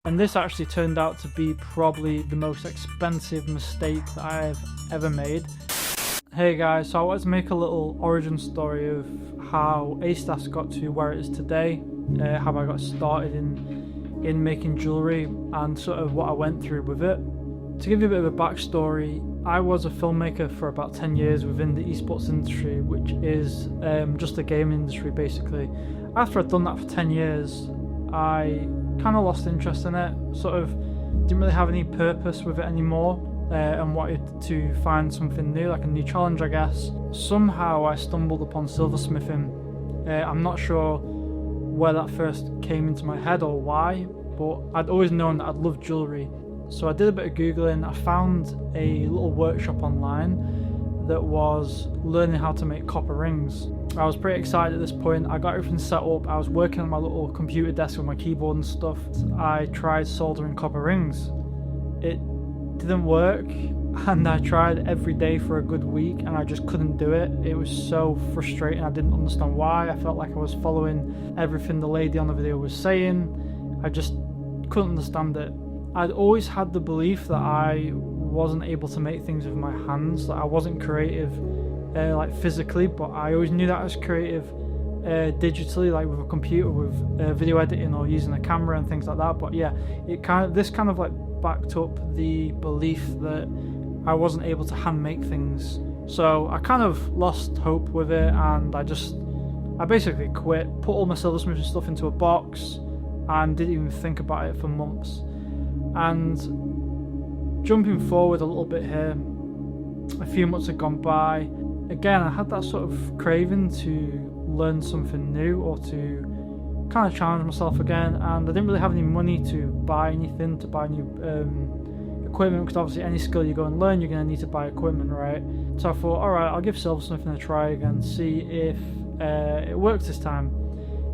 And this actually turned out to be probably the most expensive mistake that I've ever made. Hey guys, so I wanted to make a little origin story of how aestas got to where it is today, how I got started in making jewellery and sort of what I went through with it. To give you a bit of a backstory, I was a filmmaker for about 10 years within the esports industry, which is just the gaming industry basically. After I'd done that for 10 years, I kind of lost interest in it, sort of didn't really have any purpose with it anymore, and wanted to find something new, like a new challenge I guess. Somehow I stumbled upon silversmithing. I'm not sure where that first came into my head or why, but I'd always known that I'd love jewellery. So I did a bit of googling. I found a little workshop online that was learning how to make copper rings. I was pretty excited at this point. I got everything set up. I was working on my little computer desk with my keyboard and stuff. I tried soldering copper rings. It didn't work, and I tried every day for a good week and I just couldn't do it. It was so frustrating. I didn't understand why. I felt like I was following everything the lady on the video was saying. I just couldn't understand it. I'd always had the belief that I wasn't able to make things with my hands, that I wasn't creative like physically, but I always knew that I was creative digitally, like with a computer, with video editing or using a camera and things like that. But yeah, this kind of like backed up the belief that I wasn't able to hand make things. So I kind of lost hope with it, and I basically quit, put all my silversmithing stuff into a box and didn't even think about it for months. And jumping forward a little bit here, a few months had gone by. Again, I had that sort of craving to learn something new or to kind of challenge myself again, and I didn't really have any money to buy anything, to buy new equipment, because obviously any skill you go and learn, you're going to need to buy equipment, right? So I thought, alright, I'll give silversmithing a try again, see if it works this time.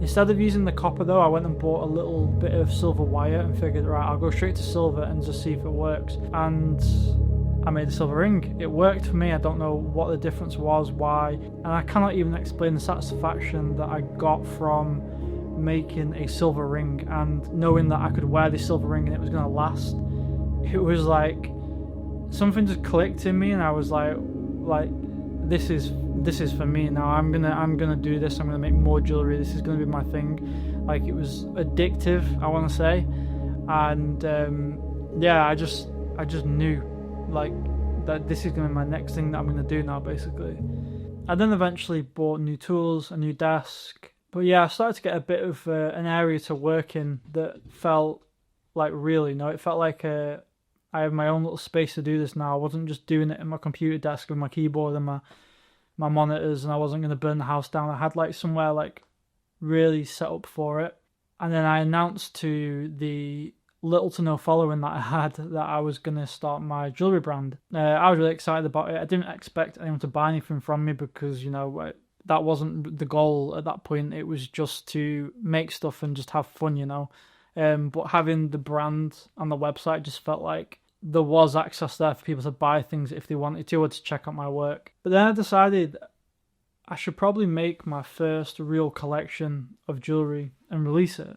Instead of using the copper though, I went and bought a little bit of silver wire and figured, right, I'll go straight to silver and just see if it works. And I made a silver ring. It worked for me. I don't know what the difference was, why, and I cannot even explain the satisfaction that I got from making a silver ring and knowing that I could wear this silver ring and it was going to last. It was like something just clicked in me, and I was like this is for me now. I'm gonna do this. I'm gonna make more jewelry. This is gonna be my thing. Like, it was addictive, I want to say, and yeah, I just knew like that this is gonna be my next thing that I'm gonna do now, basically. I then eventually bought new tools, a new desk, but yeah, I started to get a bit of an area to work in that felt like real. It felt like I have my own little space to do this now. I wasn't just doing it in my computer desk with my keyboard and my monitors, and I wasn't going to burn the house down. I had like somewhere like really set up for it. And then I announced to the little to no following that I had that I was going to start my jewellery brand. I was really excited about it. I didn't expect anyone to buy anything from me because, that wasn't the goal at that point. It was just to make stuff and just have fun, But having the brand on the website just felt like there was access there for people to buy things if they wanted to, or to check out my work. But then I decided I should probably make my first real collection of jewellery and release it.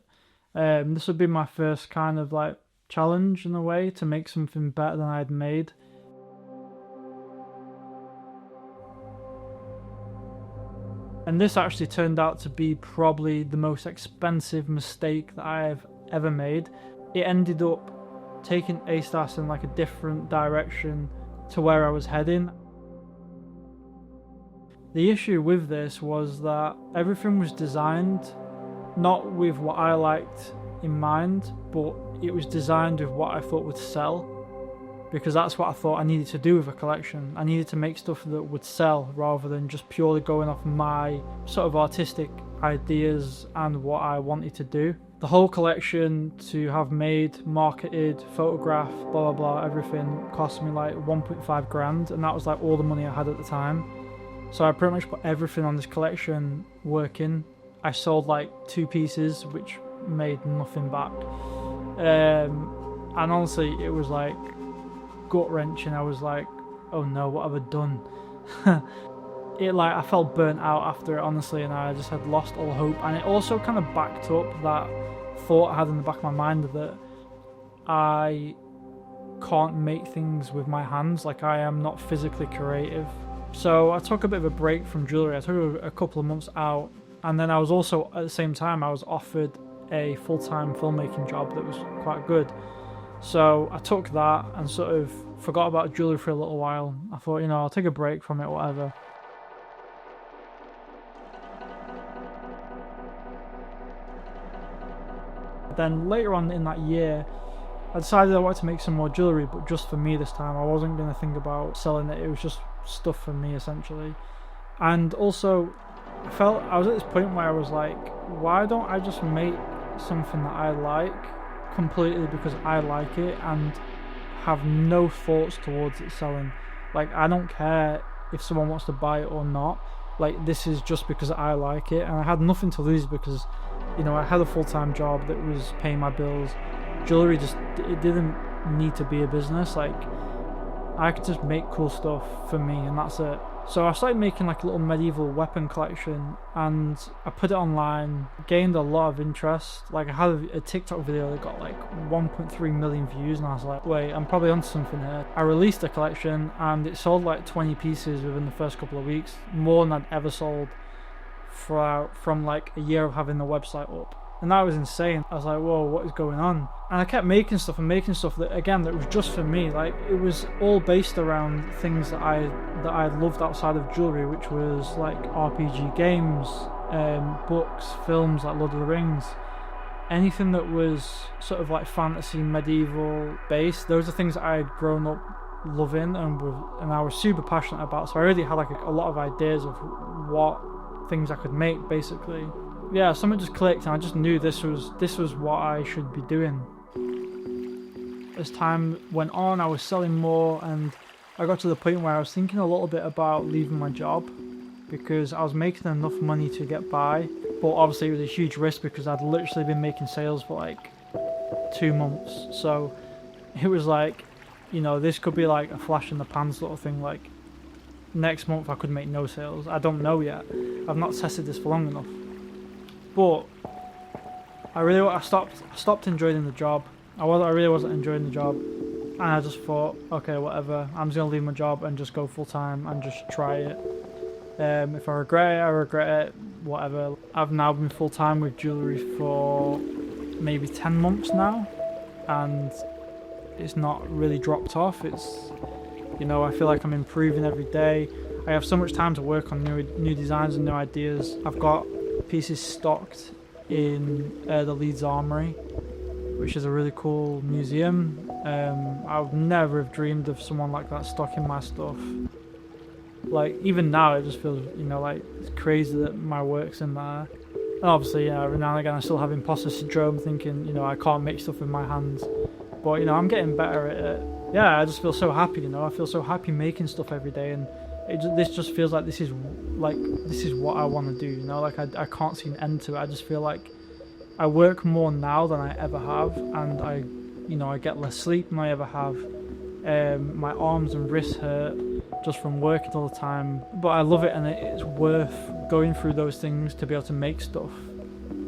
This would be my first kind of like challenge in a way, to make something better than I'd made. And this actually turned out to be probably the most expensive mistake that I've ever made. It ended up taking aestas in like a different direction to where I was heading. The issue with this was that everything was designed not with what I liked in mind, but it was designed with what I thought would sell, because that's what I thought I needed to do with a collection. I needed to make stuff that would sell rather than just purely going off my sort of artistic ideas and what I wanted to do. The whole collection to have made, marketed, photographed, blah blah blah, everything cost me like 1.5 grand, and that was like all the money I had at the time. So I pretty much put everything on this collection working. I sold like 2 pieces, which made nothing back. And honestly, it was like gut-wrenching. I was like, oh no, what have I done? I felt burnt out after it, honestly, and I just had lost all hope. And it also kind of backed up that thought I had in the back of my mind that I can't make things with my hands. Like, I am not physically creative. So I took a bit of a break from jewellery. I took a couple of months out, and then I was also, at the same time, I was offered a full-time filmmaking job that was quite good. So I took that and sort of forgot about jewellery for a little while. I thought, you know, I'll take a break from it, whatever. Then later on in that year, I decided I wanted to make some more jewellery, but just for me this time. I wasn't going to think about selling it. It was just stuff for me, essentially. And also, I was at this point where I was like, why don't I just make something that I like completely because I like it and have no thoughts towards it selling? Like, I don't care if someone wants to buy it or not. Like, this is just because I like it, and I had nothing to lose because, you know, I had a full-time job that was paying my bills. Jewellery it didn't need to be a business. Like, I could just make cool stuff for me, and that's it. So I started making like a little medieval weapon collection, and I put it online, gained a lot of interest. Like, I had a TikTok video that got like 1.3 million views, and I was like, wait, I'm probably onto something here. I released the collection, and it sold like 20 pieces within the first couple of weeks, more than I'd ever sold from like a year of having the website up. And that was insane. I was like, whoa, what is going on? And I kept making stuff that, again, that was just for me. Like, it was all based around things that I loved outside of jewellery, which was like RPG games, books, films like Lord of the Rings. Anything that was sort of like fantasy, medieval based. Those are things that I had grown up loving and I was super passionate about. So I already had like a lot of ideas of what things I could make, basically. Yeah, something just clicked, and I just knew this was what I should be doing. As time went on, I was selling more, and I got to the point where I was thinking a little bit about leaving my job because I was making enough money to get by, but obviously it was a huge risk because I'd literally been making sales for like 2 months. So it was like, you know, this could be like a flash in the pan sort of thing. Like, next month I could make no sales. I don't know yet. I've not tested this for long enough. But I stopped enjoying the job. I really wasn't enjoying the job, and I just thought, okay, whatever. I'm just gonna leave my job and just go full time and just try it. If I regret it, I regret it. Whatever. I've now been full time with jewellery for maybe 10 months now, and it's not really dropped off. It's, you know, I feel like I'm improving every day. I have so much time to work on new designs and new ideas. I've got pieces stocked in the Leeds Armoury, which is a really cool museum. I would never have dreamed of someone like that stocking my stuff. Like, even now it just feels, you know, like it's crazy that my work's in there. And obviously, you know, every now and again I still have imposter syndrome, thinking, you know, I can't make stuff with my hands. But, you know, I'm getting better at it. Yeah, I just feel so happy, you know. I feel so happy making stuff every day, and this just feels like this is what I want to do, you know. Like, I can't see an end to it. I just feel like I work more now than I ever have, and I get less sleep than I ever have. My arms and wrists hurt just from working all the time, but I love it, and it's worth going through those things to be able to make stuff,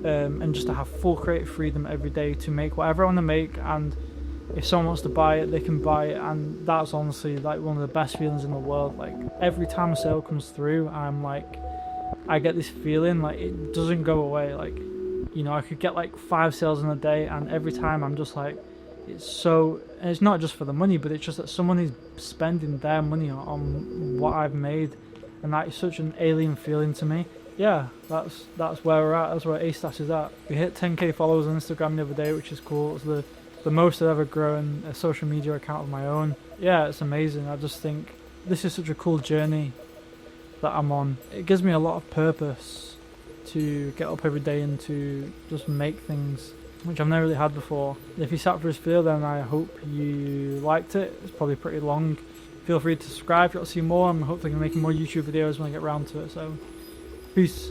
and just to have full creative freedom every day to make whatever I want to make. And if someone wants to buy it, they can buy it, and that's honestly like one of the best feelings in the world. Like, every time a sale comes through, I'm like, I get this feeling like it doesn't go away. Like, you know, I could get like 5 sales in a day, and every time I'm just like, and it's not just for the money, but it's just that someone is spending their money on what I've made, and that is such an alien feeling to me. Yeah, that's where we're at. That's where aestas is at. We hit 10k followers on Instagram the other day, which is cool. It's the most I've ever grown a social media account of my own. Yeah, it's amazing. I just think this is such a cool journey that I'm on. It gives me a lot of purpose to get up every day and to just make things, which I've never really had before. If you sat for this video, then I hope you liked it. It's probably pretty long. Feel free to subscribe if you want to see more. I'm hopefully making more YouTube videos when I get around to it. So, peace.